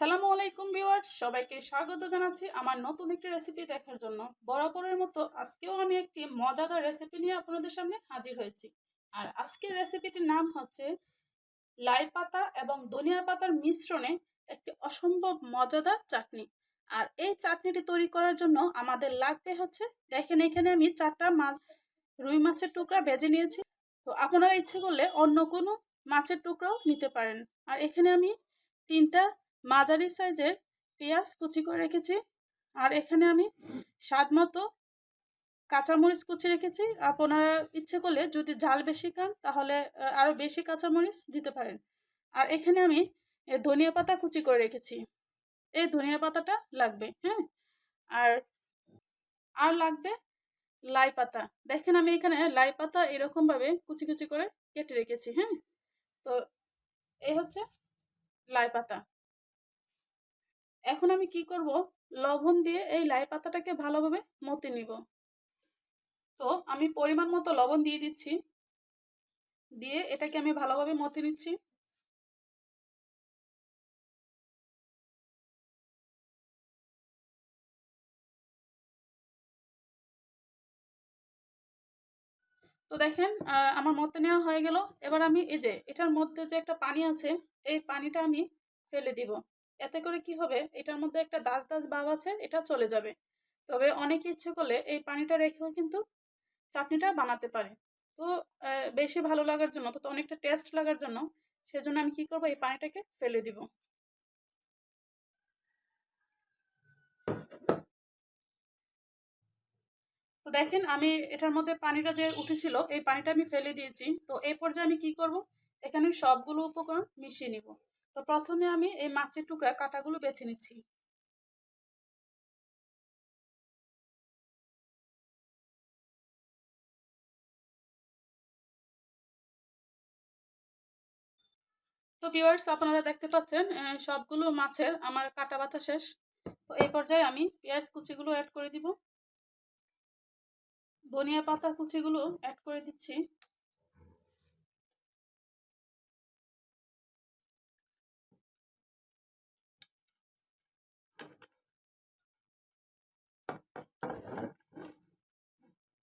আসসালামু আলাইকুম ভিউয়ার্স, সবাইকে স্বাগত জানাচ্ছি আমার নতুন একটি রেসিপি দেখার জন্য। বরাবরের মতো আজকেও আমি একটি মজাদার রেসিপি নিয়ে আপনাদের সামনে হাজির হয়েছি। আর আজকের রেসিপিটির নাম হচ্ছে লাই পাতা এবং ধনিয়া পাতার মিশ্রণে একটি অসম্ভব মজাদার চাটনি। আর এই চাটনিটি তৈরি করার জন্য আমাদের লাগবে হচ্ছে, দেখেন এখানে আমি 4টা রুই মাছের টুকরা ভেজে নিয়েছি। তো আপনারা ইচ্ছে করলে অন্য কোনো মাছের টুকরাও নিতে পারেন। আর এখানে আমি 3টা মাঝারি সাইজের পেঁয়াজ কুচি করে রেখেছি। আর এখানে আমি স্বাদ মতো কাঁচামরিচ কুচি রেখেছি। আপনারা ইচ্ছে করলে যদি ঝাল বেশি খান তাহলে আরও বেশি কাঁচামরিচ দিতে পারেন। আর এখানে আমি ধনিয়া পাতা কুচি করে রেখেছি। এই ধনিয়া পাতাটা লাগবে, হ্যাঁ। আর আর লাগবে লাই পাতা। দেখেন আমি এখানে লাই পাতা এরকমভাবে কুচি কুচি করে কেটে রেখেছি, হ্যাঁ। তো এই হচ্ছে লাই পাতা। এখন আমি কি করব, লবণ দিয়ে এই লাই পাতাটাকে ভালোভাবে মথে নিব। তো আমি পরিমাণ মতো লবণ দিয়ে দিচ্ছি, দিয়ে এটাকে আমি ভালোভাবে মথে নিচ্ছি। তো দেখেন আমার মথে নেওয়া হয়ে গেল। এবার আমি এই যে এটার মধ্যে যে একটা পানি আছে, এই পানিটা আমি ফেলে দিব। এতে করে কি হবে, এটার মধ্যে একটা দাজ দাজ ভাব আছে, এটা চলে যাবে। তবে অনেকে ইচ্ছে করলে এই পানিটা রেখেও কিন্তু চাটনিটা বানাতে পারে। তো বেশি ভালো লাগার জন্য, তো অনেকটা টেস্ট লাগার জন্য, সেজন্য আমি কি করব, এই পানিটাকে ফেলে দিব। তো দেখেন আমি এটার মধ্যে পানিটা যে উঠেছিল, এই পানিটা আমি ফেলে দিয়েছি। তো এই পর্যায়ে আমি কি করব, এখানে সবগুলো উপকরণ মিশিয়ে নিব। তো প্রথমে আমি এই মাছের টুকরা কাটাগুলো বেছে নিচ্ছি। তো ভিউয়ার্স, আপনারা দেখতে পাচ্ছেন সবগুলো মাছের আমার কাটা বাছা শেষ। তো এই পর্যায়ে আমি পেঁয়াজ কুচিগুলো অ্যাড করে দিব, ধনিয়া পাতা কুচিগুলো অ্যাড করে দিচ্ছি।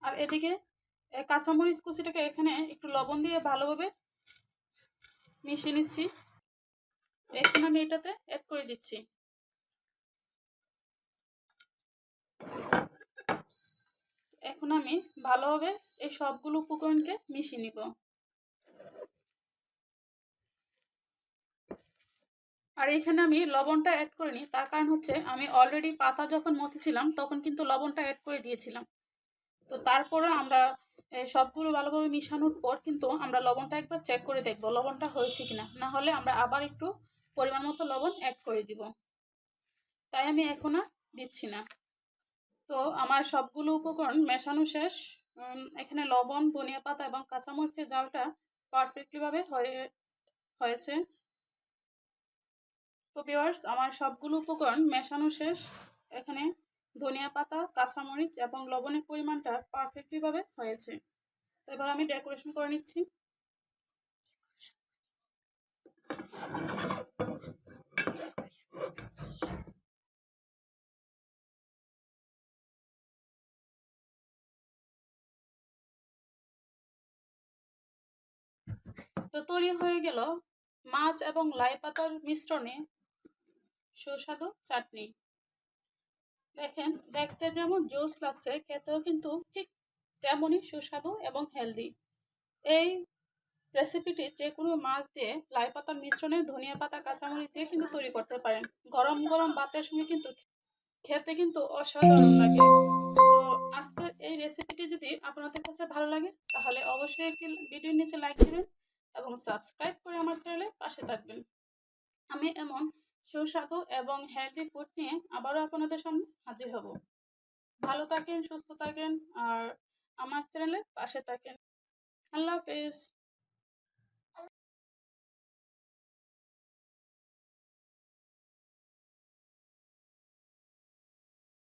আর এদিকে কাঁচামরিচ কুচিটাকে এখানে একটু লবণ দিয়ে ভালোভাবে মিশিয়ে নিচ্ছি। এখন আমি এটাতে অ্যাড করে দিচ্ছি। এখন আমি ভালোভাবে এই সবগুলো উপকরণকে মিশিয়ে নিব। আর এখানে আমি লবণটা অ্যাড করিনি, তার কারণ হচ্ছে আমি অলরেডি পাতা যখন মথেছিলাম তখন কিন্তু লবণটা অ্যাড করে দিয়েছিলাম। তো তারপরে আমরা সবগুলো ভালোভাবে মিশানোর পর কিন্তু আমরা লবণটা একবার চেক করে দেখব লবণটা হয়েছে কিনা, না হলে আমরা আবার একটু পরিমাণ মতো লবণ অ্যাড করে দিব। তাই আমি এখন আর দিচ্ছি না। তো আমার সবগুলো উপকরণ মেশানো শেষ। এখানে লবণ, ধনিয়া পাতা এবং কাঁচামরিচের জালটা পারফেক্টলিভাবে হয়েছে। তো ভিউয়ার্স, আমার সবগুলো উপকরণ মেশানো শেষ। এখানে ধনিয়া পাতা, কাঁচামরিচ এবং লবণের পরিমাণটা পারফেক্টলিভাবে হয়েছে। তো এবার আমি ডেকোরেশন করে নিচ্ছি। তো তৈরি হয়ে গেল মাছ এবং লাই পাতার মিশ্রণে সুস্বাদু চাটনি। দেখেন দেখতে যেমন জোস লাগছে, খেতেও কিন্তু ঠিক তেমনই সুস্বাদু এবং হেলদি। এই রেসিপিটি যে কোনো মাছ দিয়ে লাই পাতার মিশ্রণে ধনিয়া পাতা, কাঁচামরিচ দিয়ে কিন্তু তৈরি করতে পারেন। গরম গরম ভাতের সঙ্গে কিন্তু খেতে কিন্তু অসাধারণ লাগে। তো আজকের এই রেসিপিটি যদি আপনাদের কাছে ভালো লাগে তাহলে অবশ্যই একটি ভিডিওর নিচে লাইক দিবেন এবং সাবস্ক্রাইব করে আমার চ্যানেলে পাশে থাকবেন। আমি এমন সুস্বাদু এবং হেলদি ফুড নিয়ে আবারও আপনাদের সামনে হাজির হব। ভালো থাকেন, সুস্থ থাকেন আর আমার চ্যানেলে পাশে থাকেন। আল্লাহ হাফেজ।